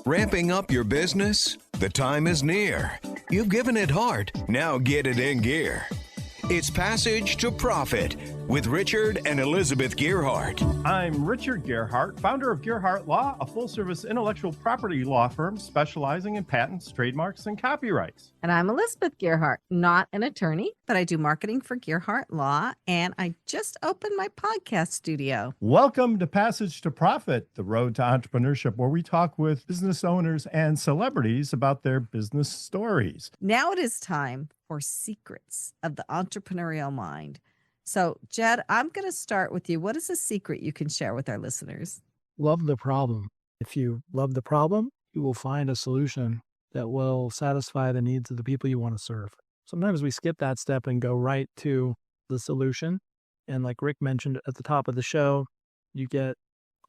Ramping up your business? The time is near. You've given it heart. Now get it in gear. It's Passage to Profit with Richard and Elizabeth Gearhart. I'm Richard Gearhart, founder of Gearhart Law, a full-service intellectual property law firm specializing in patents, trademarks, and copyrights. And I'm Elizabeth Gearhart, not an attorney, but I do marketing for Gearhart Law, and I just opened my podcast studio. Welcome to Passage to Profit, the road to entrepreneurship, where we talk with business owners and celebrities about their business stories. Now it is time for Secrets of the Entrepreneurial Mind. So, Jed, I'm going to start with you. What is a secret you can share with our listeners? Love the problem. If you love the problem, you will find a solution that will satisfy the needs of the people you want to serve. Sometimes we skip that step and go right to the solution. And like Rick mentioned at the top of the show, you get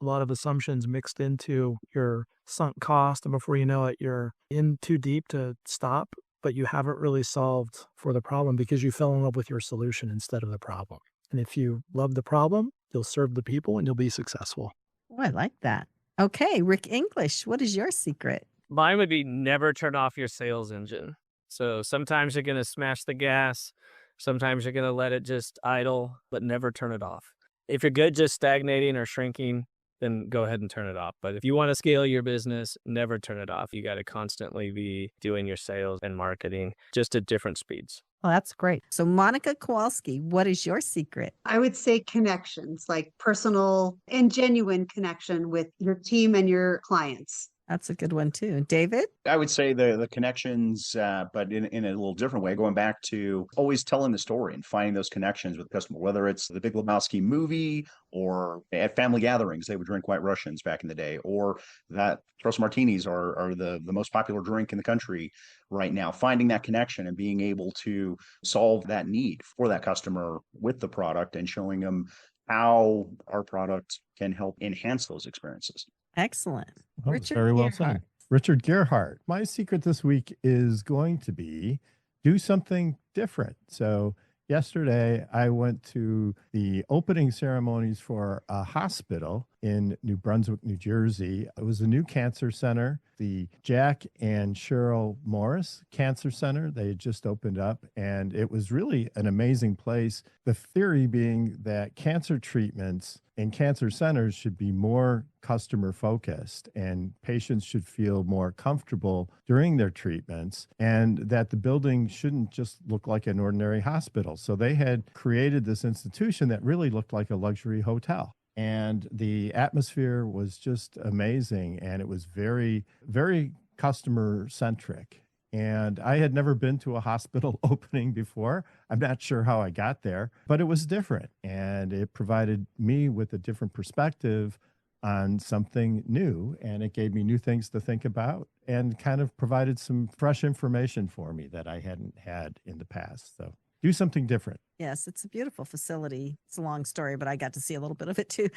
a lot of assumptions mixed into your sunk cost. And before you know it, you're in too deep to stop, but you haven't really solved for the problem because you fell in love with your solution instead of the problem. And if you love the problem, you'll serve the people and you'll be successful. Oh, I like that. Okay, Rick English, what is your secret? Mine would be never turn off your sales engine. So sometimes you're going to smash the gas. Sometimes you're going to let it just idle, but never turn it off. If you're good just stagnating or shrinking, then go ahead and turn it off. But if you want to scale your business, never turn it off. You got to constantly be doing your sales and marketing just at different speeds. Well, that's great. So Monica Kowalski, what is your secret? I would say connections, like personal and genuine connection with your team and your clients. That's a good one too. David? I would say the connections, but in a little different way, going back to always telling the story and finding those connections with the customer, whether it's the big Lebowski movie or at family gatherings, they would drink White Russians back in the day, or that espresso martinis are the most popular drink in the country right now. Finding that connection and being able to solve that need for that customer with the product and showing them how our product can help enhance those experiences. Excellent. Oh, Richard very well Gearhart. said. Richard Gearhart. My secret this week is going to be do something different. So yesterday, I went to the opening ceremonies for a hospital in New Brunswick, New Jersey. It was a new cancer center, the Jack and Cheryl Morris Cancer Center. They had just opened up, and it was really an amazing place. The theory being that cancer treatments and cancer centers should be more customer focused and patients should feel more comfortable during their treatments, and that the building shouldn't just look like an ordinary hospital. So they had created this institution that really looked like a luxury hotel. And the atmosphere was just amazing. And it was very, very customer centric. And I had never been to a hospital opening before. I'm not sure how I got there, but it was different. And it provided me with a different perspective on something new. And it gave me new things to think about and kind of provided some fresh information for me that I hadn't had in the past. So do something different. Yes, it's a beautiful facility. It's a long story, but I got to see a little bit of it too.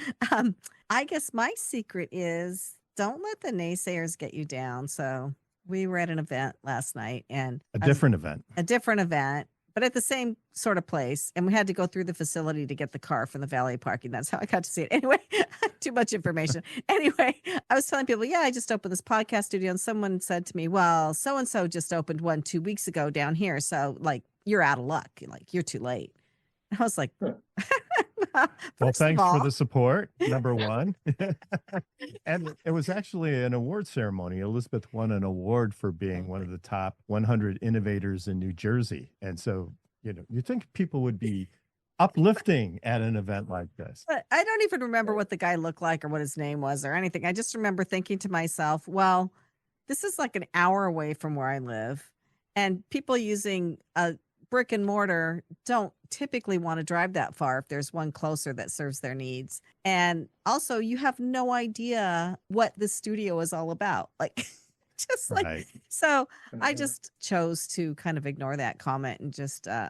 I guess my secret is don't let the naysayers get you down. So we were at an event last night and A different event, but at the same sort of place. And we had to go through the facility to get the car from the valet parking. That's how I got to see it. Anyway, too much information. Anyway, I was telling people, I just opened this podcast studio. And someone said to me, well, so-and-so just opened one 2 weeks ago down here. So like, you're out of luck. Like, you're too late. And I was like, well, thanks for the support, number one. And it was actually an award ceremony. Elizabeth won an award for being one of the top 100 innovators in New Jersey. And so, you think people would be uplifting at an event like this. But I don't even remember what the guy looked like or what his name was or anything. I just remember thinking to myself, well, this is like an hour away from where I live. And people using a brick and mortar don't typically want to drive that far if there's one closer that serves their needs. And also, you have no idea what the studio is all about. Like, Right. So I just chose to kind of ignore that comment and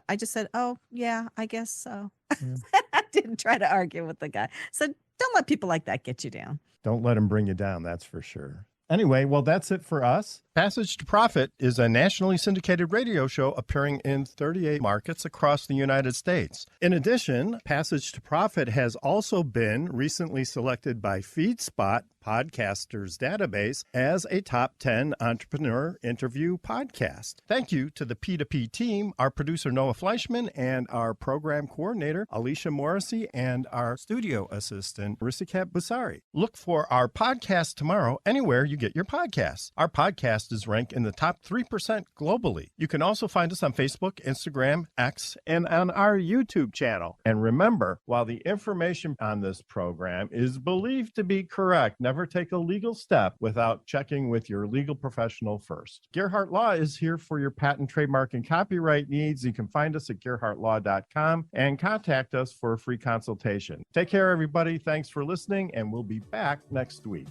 I just said, oh, yeah, I guess so. Yeah. I didn't try to argue with the guy. So don't let people like that get you down. Don't let them bring you down, that's for sure. Anyway, well, that's it for us. Passage to Profit is a nationally syndicated radio show appearing in 38 markets across the United States. In addition, Passage to Profit has also been recently selected by FeedSpot Podcasters Database as a top 10 entrepreneur interview podcast. Thank you to the P2P team, our producer Noah Fleischman, and our program coordinator Alicia Morrissey, and our studio assistant Risikat Busari. Look for our podcast tomorrow anywhere you get your podcasts. Our podcast is ranked in the top 3% globally. You can also find us on Facebook, Instagram, X, and on our YouTube channel. And remember, while the information on this program is believed to be correct, never take a legal step without checking with your legal professional first. Gearhart Law is here for your patent, trademark, and copyright needs. You can find us at gearhartlaw.com and contact us for a free consultation. Take care, everybody. Thanks for listening, and we'll be back next week.